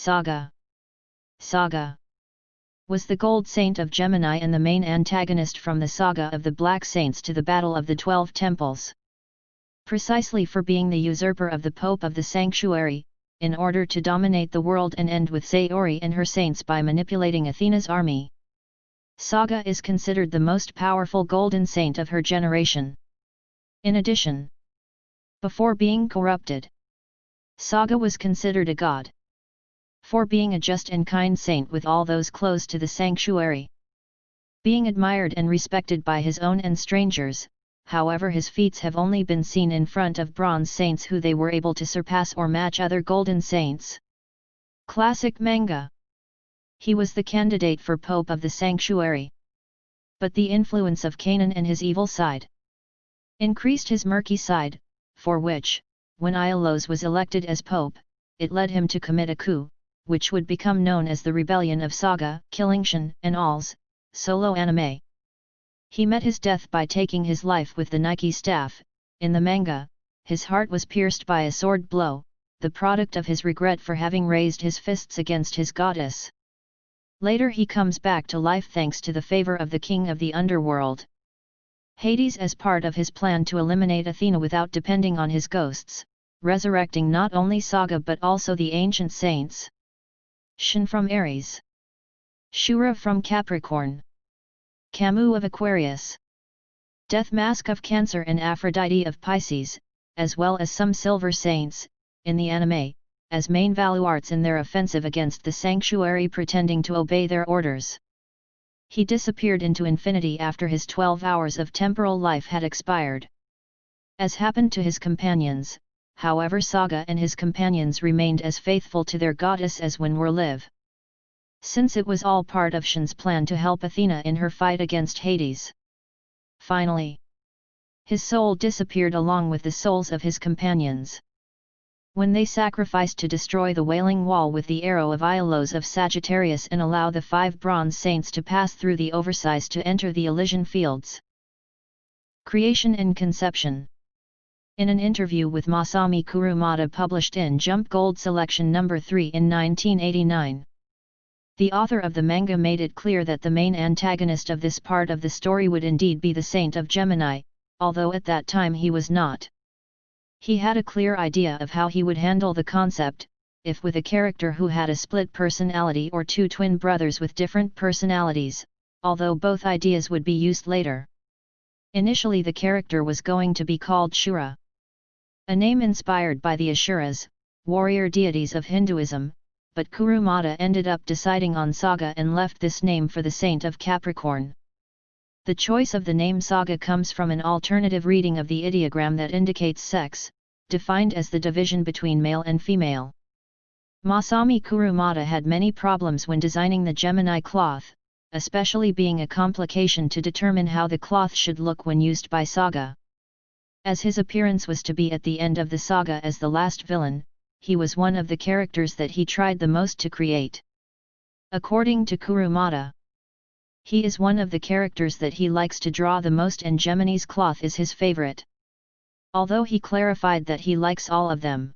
Saga. Saga was the Gold Saint of Gemini and the main antagonist from the Saga of the Black Saints to the Battle of the 12 Temples. Precisely for being the usurper of the Pope of the Sanctuary, in order to dominate the world and end with Saori and her saints by manipulating Athena's army. Saga is considered the most powerful golden saint of her generation. In addition, before being corrupted, Saga was considered a god. For being a just and kind saint with all those close to the sanctuary. Being admired and respected by his own and strangers, however his feats have only been seen in front of bronze saints who they were able to surpass or match other golden saints. Classic manga. He was the candidate for Pope of the Sanctuary. But the influence of Canaan and his evil side increased his murky side, for which, when Iolaus was elected as Pope, it led him to commit a coup, which would become known as the Rebellion of Saga, killing Shin and All's solo anime. He met his death by taking his life with the Nike staff. In the manga, his heart was pierced by a sword blow, the product of his regret for having raised his fists against his goddess. Later he comes back to life thanks to the favor of the king of the underworld, Hades, as part of his plan to eliminate Athena without depending on his ghosts, resurrecting not only Saga but also the ancient saints. Shin from Aries, Shura from Capricorn, Camus of Aquarius, Death Mask of Cancer and Aphrodite of Pisces, as well as some silver saints, in the anime, as main valuarts in their offensive against the sanctuary pretending to obey their orders. He disappeared into infinity after his 12 hours of temporal life had expired. As happened to his companions, however, Saga and his companions remained as faithful to their goddess as when were live. Since it was all part of Shin's plan to help Athena in her fight against Hades. Finally, his soul disappeared along with the souls of his companions. When they sacrificed to destroy the Wailing Wall with the arrow of Iolaus of Sagittarius and allow the 5 bronze saints to pass through the oversize to enter the Elysian fields. Creation and conception. In an interview with Masami Kurumada published in Jump Gold Selection No. 3 in 1989, the author of the manga made it clear that the main antagonist of this part of the story would indeed be the Saint of Gemini, although at that time he was not. He had a clear idea of how he would handle the concept, if with a character who had a split personality or 2 twin brothers with different personalities, although both ideas would be used later. Initially the character was going to be called Shura, a name inspired by the Asuras, warrior deities of Hinduism, but Kurumada ended up deciding on Saga and left this name for the Saint of Capricorn. The choice of the name Saga comes from an alternative reading of the ideogram that indicates sex, defined as the division between male and female. Masami Kurumada had many problems when designing the Gemini cloth, especially being a complication to determine how the cloth should look when used by Saga. As his appearance was to be at the end of the saga as the last villain, he was one of the characters that he tried the most to create. According to Kurumada, he is one of the characters that he likes to draw the most and Gemini's cloth is his favorite. Although he clarified that he likes all of them.